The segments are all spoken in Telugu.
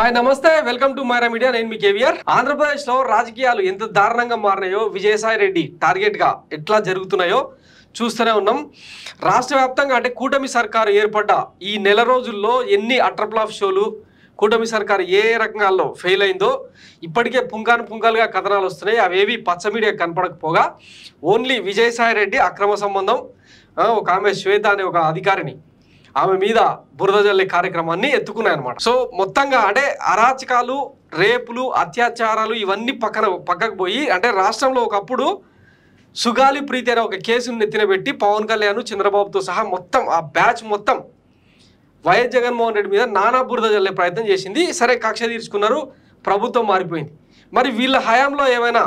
హాయ్ నమస్తే వెల్కమ్ టు మైరా మీడియా నేను మీ కేవీఆర్ ఆంధ్రప్రదేశ్ లో రాజకీయాలు ఎంత దారుణంగా మారినాయో విజయసాయి రెడ్డి టార్గెట్ గా ఎట్లా జరుగుతున్నాయో చూస్తూనే ఉన్నాం రాష్ట్ర వ్యాప్తంగా అంటే కూటమి సర్కారు ఏర్పడ్డ ఈ నెల రోజుల్లో ఎన్ని అట్రప్లాఫ్ షోలు కూటమి సర్కారు ఏ రకంగాల్లో ఫెయిల్ అయిందో ఇప్పటికే పుంకాలుగా కథనాలు వస్తున్నాయి అవేవి పచ్చ మీడియా కనపడకపోగా ఓన్లీ విజయసాయి రెడ్డి అక్రమ సంబంధం ఒక ఆమె శ్వేత అనే ఒక అధికారిని ఆమె మీద బురద జల్లే కార్యక్రమాన్ని ఎత్తుకున్నాయన్నమాట సో మొత్తంగా అంటే అరాచకాలు రేపులు అత్యాచారాలు ఇవన్నీ పక్కకు పోయి అంటే రాష్ట్రంలో ఒకప్పుడు సుగాలి ప్రీతి అనే ఒక కేసును నెత్తినబెట్టి పవన్ కళ్యాణ్ చంద్రబాబుతో సహా మొత్తం ఆ బ్యాచ్ మొత్తం వైఎస్ జగన్మోహన్ రెడ్డి మీద నానా బురద జల్లే ప్రయత్నం చేసింది సరే కక్ష తీర్చుకున్నారు ప్రభుత్వం మారిపోయింది మరి వీళ్ళ హయాంలో ఏమైనా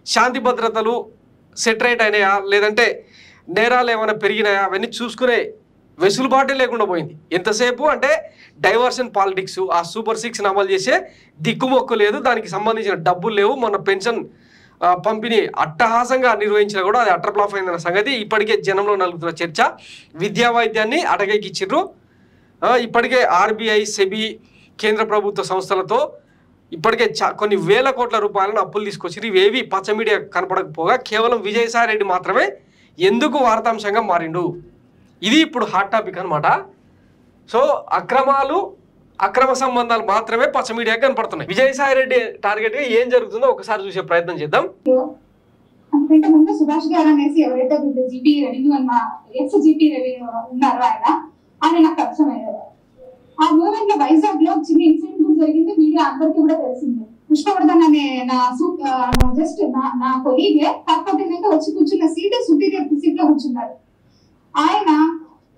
శాంతి భద్రతలు సెటరేట్ అయినాయా లేదంటే నేరాలు ఏమైనా పెరిగినాయా అవన్నీ చూసుకునే వెసులుబాటే లేకుండా పోయింది ఎంతసేపు అంటే డైవర్షన్ పాలిటిక్స్ ఆ సూపర్ 6 అమలు చేసే దిక్కుమొక్కు లేదు దానికి సంబంధించిన డబ్బులు లేవు మొన్న పెన్షన్ పంపిణీ అట్టహాసంగా నిర్వహించినా కూడా అది అట్రప్లాఫ్ అయిందన్న సంగతి ఇప్పటికే జనంలో నలుగుతున్న చర్చ విద్యా వైద్యాన్ని అటకెక్కిచ్చిర్రు ఇప్పటికే ఆర్బీఐ సెబీ కేంద్ర ప్రభుత్వ సంస్థలతో ఇప్పటికే కొన్ని వేల కోట్ల రూపాయలను అప్పులు తీసుకొచ్చి ఇవేవి పచ్చ మీడియా కనపడకపోగా కేవలం విజయసాయి రెడ్డి మాత్రమే ఎందుకు వార్తాంశంగా మారిండు ఇది ఇప్పుడు హాట్ టాపిక్ అనమాట సో అక్రమ సంబంధాలు మాత్రమే పచ్చ మీడియా కనపడుతున్నాయి విజయసాయి రెడ్డి టార్గెట్ గా ఏం జరుగుతుందో ఒకసారి చూసే ప్రయత్నం చేద్దాం అంతకంటే ముందు సుభాష్ గారు అనేసి ఎవరైతే జీపీ రెవెన్యూ జీపీ రెవెన్యూ ఉన్నారో ఆయన నాకు పరిచయం అయ్యారు ఆ మూమెంట్ లో వైజాగ్ లో చిన్న ఇన్సిడెంట్ జరిగింది మీడియా అందరికీ కూడా తెలిసింది పుష్పవర్ధన్ అనే నా కొలీగే కాకపోతే వచ్చి కూర్చున్న సీట్ సుపీరియర్ సీట్ లో కూర్చున్నారు ఆయన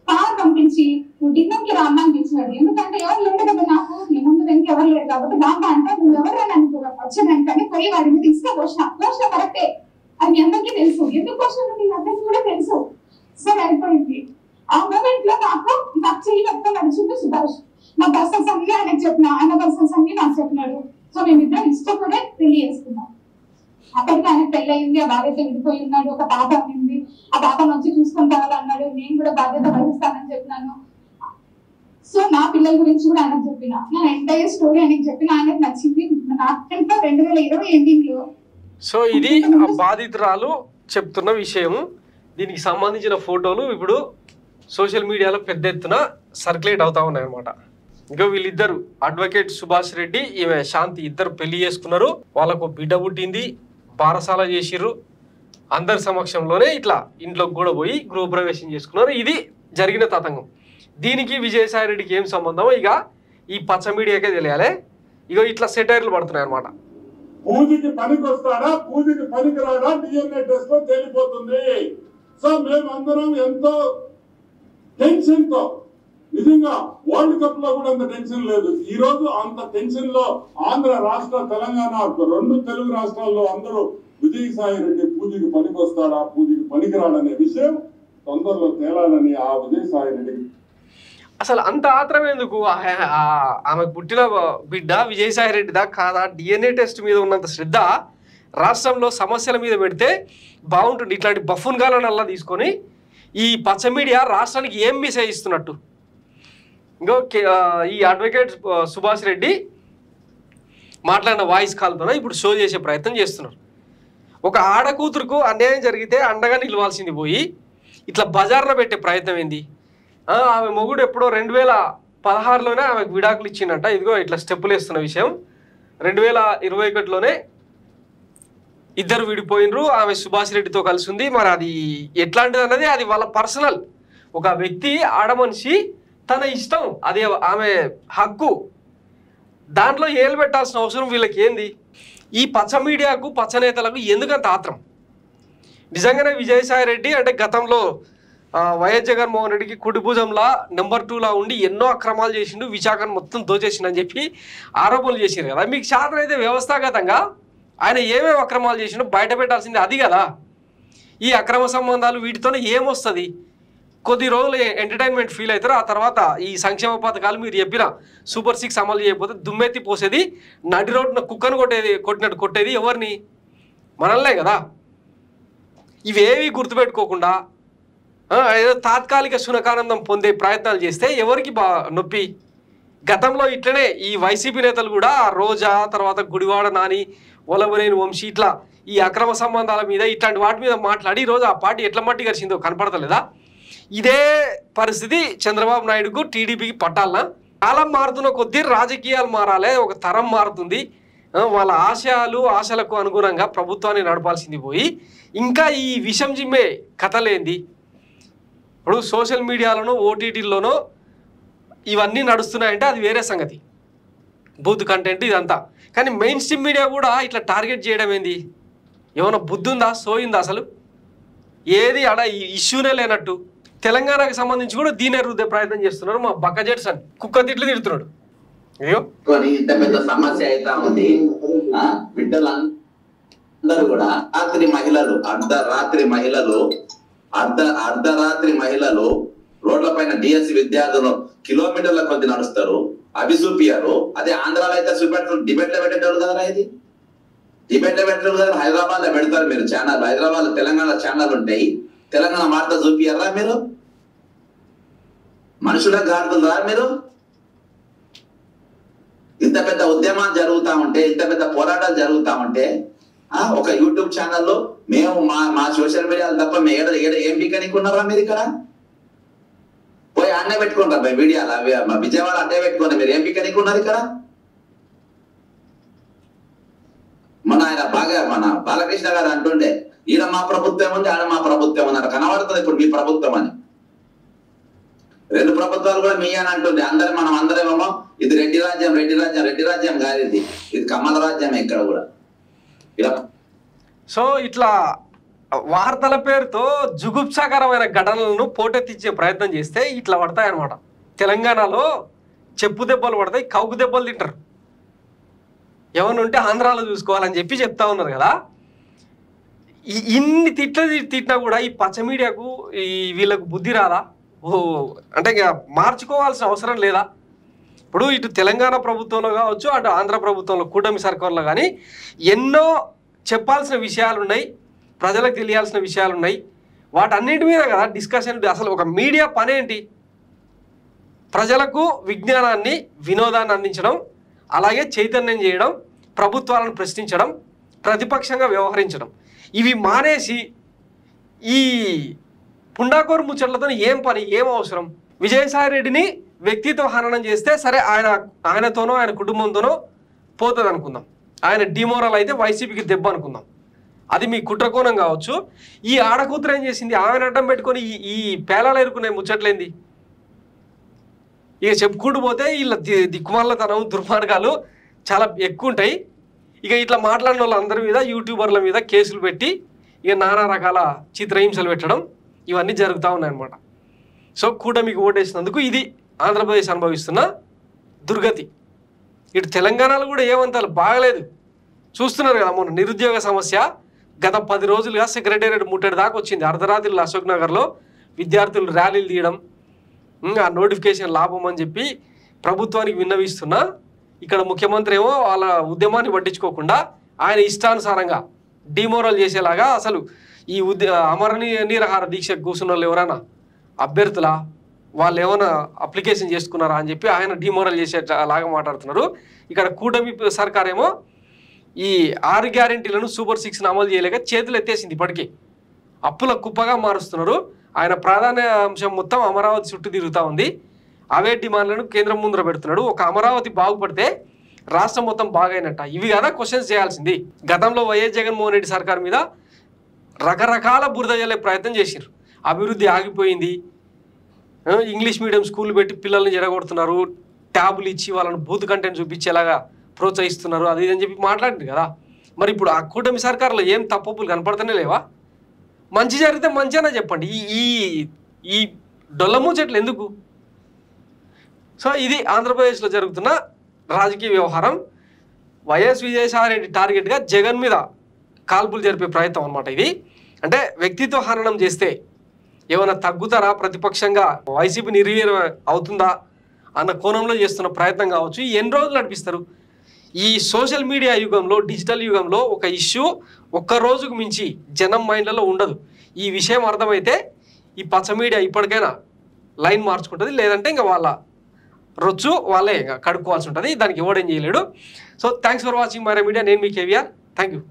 కార్ పంపించి నువ్వు డిన్నర్ కి రామ్మని పిలిచినాడు ఎందుకంటే ఎవరు లేడు కదా నాకు ముందు వెనక ఎవరు లేరు కాబట్టి దాంట్లో అంటే నువ్వు ఎవరైనా వచ్చేదానికని పోయి వాడి మీద ఇసుక పోసిన కరెక్టే అది అందరికీ తెలుసు ఎందుకు పోసిన నీకు అందరికీ కూడా తెలుసు సరే అయిపోయింది ఆ మూమెంట్ లో నాకు చెయ్యి పెట్టుకొని నడిచింది సుభాష్ నా పర్సన్స్ అన్ని ఆయనకు చెప్పిన ఆయన పర్సన్స్ అన్ని నాకు చెప్పినాడు సో మేమిద్దరం ఇష్టపడే పెళ్లి చేసుకున్నాం అక్కడికి ఆయన పెళ్లి అయింది ఆ బాధ్యత విడిపోయి ఉన్నాడు ఒక పాప ఉంది ఆ పాపను వచ్చి చూసుకుంటారు అన్నాడు నేను కూడా బాధ్యత వహిస్తానని చెప్పినాను సో నా పిల్లల గురించి కూడా ఆయనకు చెప్పిన నా ఎంటైర్ స్టోరీ ఆయనకు చెప్పిన ఆయనకు నచ్చింది నాకు 2020 ఎండింగ్ లో సో ఇది బాధితురాలు చెప్తున్న విషయం దీనికి సంబంధించిన ఫోటోలు ఇప్పుడు సోషల్ మీడియాలో పెద్ద ఎత్తున సర్క్యులేట్ అవుతా ఉన్నాయి అనమాట ఇంకా వీళ్ళిద్దరు అడ్వకేట్ సుభాష్ రెడ్డి ఈమె శాంతి ఇద్దరు పెళ్లి చేసుకున్నారు వాళ్ళకు బిడ్డ పుట్టింది బారసాల చేసిర్రు అందరి సమక్షంలోనే ఇట్లా ఇంట్లోకి కూడా పోయి గృహప్రవేశం చేసుకున్నారు ఇది జరిగిన తతంగం దీనికి విజయసాయి రెడ్డికి ఏం సంబంధమో ఇక ఈ పచ్చ మీడియాకే తెలియాలి ఇక ఇట్లా సెటైర్లు పడుతున్నాయి అనమాట పూజకి పనికి వస్తాడా పూజకి పనికి రాడా డిఎన్ఏ టెస్ట్ లో తేలిపోతుంది సో మేమందరం ఎంతో టెన్షన్ తో నిజంగా వరల్డ్ కప్ లో కూడా అంత టెన్షన్ లేదు ఈ రోజు అంత టెన్షన్ లో ఆంధ్ర రాష్ట్ర తెలంగాణ 2 తెలుగు రాష్ట్రాల్లో అందరూ విజయసాయి రెడ్డి పూజకి పనికి వస్తాడా పూజకి పనికిరాడనే విషయం తొందరలో తేలాలని ఆ విజయసాయి రెడ్డి అసలు అంత ఆత్రం ఎందుకు ఆమె పుట్టిన బిడ్డ విజయసాయి రెడ్డిదా కాదా డిఎన్ఏ టెస్ట్ మీద ఉన్నంత శ్రద్ధ రాష్ట్రంలో సమస్యల మీద పెడితే బాగుంటుంది ఇట్లాంటి బఫూన్ గాలనల్లా తీసుకొని ఈ పచ్చ మీడియా రాష్ట్రానికి ఏం మెసేజ్ ఇస్తున్నట్టు ఇంకో ఈ అడ్వకేట్ సుభాష్ రెడ్డి మాట్లాడిన వాయిస్ కాల్తోనే ఇప్పుడు షో చేసే ప్రయత్నం చేస్తున్నారు ఒక ఆడకూతురుకు అన్యాయం జరిగితే అండగా నిలవాల్సింది పోయి ఇట్లా బజార్లో పెట్టే ప్రయత్నం ఏంది ఆమె మొగుడు ఎప్పుడో 2016లోనే ఆమెకు విడాకులు ఇచ్చిందంట ఇదిగో ఇట్లా స్టెప్పులు వేస్తున్న విషయం 2021లోనే ఇద్దరు విడిపోయినరు ఆమె సుభాష్ రెడ్డితో కలిసి ఉంది మరి అది ఎట్లాంటిది అన్నది అది వాళ్ళ పర్సనల్ ఒక వ్యక్తి ఆడమనిషి తన ఇష్టం అది ఆమె హక్కు దాంట్లో ఏలు పెట్టాల్సిన అవసరం వీళ్ళకి ఏంది ఈ పచ్చ మీడియాకు పచ్చ నేతలకు ఎందుకంత ఆత్రం నిజంగానే విజయసాయి రెడ్డి అంటే గతంలో వైఎస్ జగన్మోహన్ రెడ్డికి కుడిభుజంలా నెంబర్ 2లా ఉండి ఎన్నో అక్రమాలు చేసిండు విశాఖను మొత్తం దోచేసిండని చెప్పి ఆరోపణలు చేసిండు కదా మీకు శాతనైతే వ్యవస్థాగతంగా ఆయన ఏమేమి అక్రమాలు చేసిండో బయట పెట్టాల్సింది అది కదా ఈ అక్రమ సంబంధాలు వీటితోనే ఏమొస్తుంది కొద్ది రోజులు ఎంటర్టైన్మెంట్ ఫీల్ అవుతారు ఆ తర్వాత ఈ సంక్షేమ పథకాలు మీరు చెప్పిన సూపర్ 6 అమలు చేయకపోతే దుమ్మెత్తి పోసేది నడి రోడ్డున కుక్కను కొట్టినట్టు కొట్టేది ఎవరిని మనల్నే కదా ఇవేవి గుర్తుపెట్టుకోకుండా ఏదో తాత్కాలిక సునకానందం పొందే ప్రయత్నాలు చేస్తే ఎవరికి నొప్పి గతంలో ఇట్లనే ఈ వైసీపీ నేతలు కూడా రోజా, తర్వాత గుడివాడ నాని, ఒలబనేని వంశీ ఇట్లా ఈ అక్రమ సంబంధాల మీద ఇట్లాంటి వాటి మీద మాట్లాడి ఈరోజు ఆ పార్టీ ఎట్లా మట్టి గడిచిందో కనపడతలేదా? ఇదే పరిస్థితి చంద్రబాబు నాయుడుకు, టీడీపీకి పట్టాలనా? కాలం మారుతున్న కొద్దీ రాజకీయాలు మారాలి, ఒక తరం మారుతుంది. వాళ్ళ ఆశలకు అనుగుణంగా ప్రభుత్వాన్ని నడపాల్సింది పోయి ఇంకా ఈ విషం జిమ్మే కథలేంది? ఇప్పుడు సోషల్ మీడియాలోనో ఓటీటీల్లోనో ఇవన్నీ నడుస్తున్నాయంటే అది వేరే సంగతి, బూత్ కంటెంట్ ఇదంతా. కానీ మెయిన్ స్ట్రీమ్ మీడియా కూడా ఇట్లా టార్గెట్ చేయడం ఏంది? ఏమైనా బుద్ధి ఉందా, సోయిందా అసలు? ఏది అడ ఇష్యూనే లేనట్టు తెలంగాణకు సంబంధించి కూడా దీనే రుద్దే ప్రయత్నం చేస్తున్నారు. మా బక్కజెట్స్ అని కుక్క తిట్లు తిడుతున్నాడు. అయ్యో ఇంత పెద్ద సమస్య అయితే ఉంది. బిడ్డలందరూ కూడా అర్ధరాత్రి మహిళలు రోడ్ల పైన డిఎస్సి విద్యార్థులు కిలోమీటర్ల కొద్ది నడుస్తారు, అవి చూపియారు. అదే ఆంధ్రాలో అయితే చూపెట్టారు, డిబేట్ లో పెట్టేటోళ్ళు కదరా, ఇది డిబేట్ లో పెట్టారు కదా. హైదరాబాద్ లో పెడతారు మీరు ఛానల్, హైదరాబాద్ లో తెలంగాణ ఛానల్ ఉంటాయి, తెలంగాణ వార్త చూపియారా మీరు? మనుషులకు గాడుతుందా మీరు? ఇంత పెద్ద ఉద్యమాలు జరుగుతా ఉంటే, ఇంత పెద్ద పోరాటాలు జరుగుతా ఉంటే ఒక యూట్యూబ్ ఛానల్లో మేము మా సోషల్ మీడియాలు తప్ప ఏం పీకనికున్నారా మీరు? ఇక్కడ పోయి అన్నే పెట్టుకుంటారు వీడియోలు, అవి మా విజయవాడ అడ్డే పెట్టుకున్నారు, మీరు ఏం పీకనికున్నారు ఇక్కడ? మన బాలకృష్ణ గారు అంటుండే ఈడ మా ప్రభుత్వం ఉంది, ఆడ మా ప్రభుత్వం ఉంది, అక్కడ కనబడుతుంది ఇప్పుడు మీ ప్రభుత్వం అని. రెండు ప్రభుత్వాలు కూడా మీ అని అంటుంది. మనం అందరేమో ఇది రెడ్డి రాజ్యం కాదు, ఇది కమల రాజ్యమే ఇక్కడ కూడా. సో ఇట్లా వార్తల పేరుతో జుగుప్సాకరమైన ఘటనలను పోటెత్తించే ప్రయత్నం చేస్తే ఇట్లా పడతాయన్నమాట. తెలంగాణలో చెప్పు దెబ్బలు పడతాయి, కౌకు దెబ్బలు తింటారు. ఎవరుంటే ఆంధ్రాలో చూసుకోవాలని చెప్పి చెప్తా ఉన్నారు కదా. ఇన్ని తిట్టినా కూడా ఈ పచ్చ మీడియాకు వీళ్ళకు బుద్ధి రాదా? అంటే ఇక మార్చుకోవాల్సిన అవసరం లేదా? ఇప్పుడు ఇటు తెలంగాణ ప్రభుత్వంలో కావచ్చు, అటు ఆంధ్ర ప్రభుత్వంలో కూటమి సర్కార్లో కానీ ఎన్నో చెప్పాల్సిన విషయాలు ఉన్నాయి, ప్రజలకు తెలియాల్సిన విషయాలు ఉన్నాయి. వాటన్నిటి మీద కదా డిస్కషన్. అసలు ఒక మీడియా పనేంటి? ప్రజలకు విజ్ఞానాన్ని, వినోదాన్ని అందించడం, అలాగే చైతన్యం చేయడం, ప్రభుత్వాలను ప్రశ్నించడం, ప్రతిపక్షంగా వ్యవహరించడం. ఇవి మానేసి ఈ పుండాకోరు ముచ్చట్లతో ఏం పని, ఏం అవసరం? విజయసాయి రెడ్డిని వ్యక్తిత్వ హననం చేస్తే సరే, ఆయనతోనో ఆయన కుటుంబంతోనో పోతుంది అనుకుందాం. ఆయన డిమోరల్ అయితే వైసీపీకి దెబ్బ అనుకుందాం. అది మీ కుట్రకోణం కావచ్చు. ఈ ఆడకూతురు ఏం చేసింది? ఆమెను అడ్డం పెట్టుకొని ఈ పేలాలు ఎరుకునే ముచ్చట్లేంది? ఇక చెప్పుకుంటూ పోతే వీళ్ళ దిక్కుమాలతనం, దుర్మార్గాలు చాలా ఎక్కువ ఉంటాయి. ఇక ఇట్లా మాట్లాడిన వాళ్ళందరి మీద, యూట్యూబర్ల మీద కేసులు పెట్టి ఇక నానా రకాల చిత్రహింసలు పెట్టడం ఇవన్నీ జరుగుతూ ఉన్నాయన్నమాట. సో కూటమికి ఓటేసినందుకు ఇది ఆంధ్రప్రదేశ్ అనుభవిస్తున్న దుర్గతి. ఇటు తెలంగాణలో కూడా ఏమంత బాగలేదు. చూస్తున్నారు కదా, మొన్న నిరుద్యోగ సమస్య గత 10 రోజులుగా సెక్రటేరియట్ ముట్టడి దాకా వచ్చింది. అర్ధరాత్రిలో అశోక్ నగర్లో విద్యార్థులు ర్యాలీలు తీయడం, ఆ నోటిఫికేషన్ లాభం అని చెప్పి ప్రభుత్వానికి విన్నవిస్తున్నా ఇక్కడ ముఖ్యమంత్రి ఏమో వాళ్ళ ఉద్యమాన్ని పట్టించుకోకుండా ఆయన ఇష్టానుసారంగా డిమోరల్ చేసేలాగా, అసలు ఈ అమర నిరాహార దీక్షకు కూర్చున్న వాళ్ళు ఎవరైనా అభ్యర్థులా, వాళ్ళు ఏమైనా అప్లికేషన్ చేసుకున్నారా అని చెప్పి ఆయన డిమోరల్ చేసేలాగా మాట్లాడుతున్నారు. ఇక్కడ కూటమి సర్కారేమో ఈ 6 గ్యారెంటీలను సూపర్ 6 అమలు చేయలేక చేతులు ఎత్తేసింది. ఇప్పటికీ అప్పుల కుప్పగా మారుస్తున్నారు. ఆయన ప్రాధాన్య అంశం మొత్తం అమరావతి చుట్టూ తిరుగుతూ ఉంది. అవే డిమాండ్లను కేంద్రం ముందర పెడుతున్నాడు. ఒక అమరావతి బాగుపడితే రాష్ట్రం మొత్తం బాగైనట్ట. ఇవి కదా క్వశ్చన్స్ చేయాల్సింది. గతంలో వైఎస్ జగన్మోహన్ రెడ్డి సర్కార్ మీద రకరకాల బురద జల్లే ప్రయత్నం చేశారు. అభివృద్ధి ఆగిపోయింది, ఇంగ్లీష్ మీడియం స్కూల్ పెట్టి పిల్లల్ని జరగొడుతున్నారు, ట్యాబులు ఇచ్చి వాళ్ళని బూత్ కంటెంట్ చూపించేలాగా ప్రోత్సహిస్తున్నారు, అది అని చెప్పి మాట్లాడింది కదా. మరి ఇప్పుడు ఆ కూటమి సర్కారులో ఏం తప్పులు కనపడుతూనే లేవా? మంచి జరిగితే మంచిగానే చెప్పండి. ఈ డొల్లము చెట్లు ఎందుకు? సో ఇది ఆంధ్రప్రదేశ్లో జరుగుతున్న రాజకీయ వ్యవహారం. వైఎస్ విజయసాయి రెడ్డి టార్గెట్గా జగన్ మీద కాల్పులు జరిపే ప్రయత్నం అనమాట ఇది. అంటే వ్యక్తిత్వ హననం చేస్తే ఏమైనా తగ్గుతారా, ప్రతిపక్షంగా వైసీపీ నిర్వీర్యం అవుతుందా అన్న కోణంలో చేస్తున్న ప్రయత్నం కావచ్చు. ఎన్ని రోజులు నడిపిస్తారు? ఈ సోషల్ మీడియా యుగంలో, డిజిటల్ యుగంలో ఒక ఇష్యూ ఒక్క రోజుకు మించి జనం మైండ్లలో ఉండదు. ఈ విషయం అర్థమైతే ఈ పచ్చ మీడియా ఇప్పటికైనా లైన్ మార్చుకుంటుంది, లేదంటే ఇంకా వాళ్ళ రొచ్చు వాళ్ళే కడుక్కోవాల్సి ఉంటుంది, దానికి ఎవడేం చేయలేడు. So thanks for watching my media. నేను మీ కేవీఆర్. Thank you.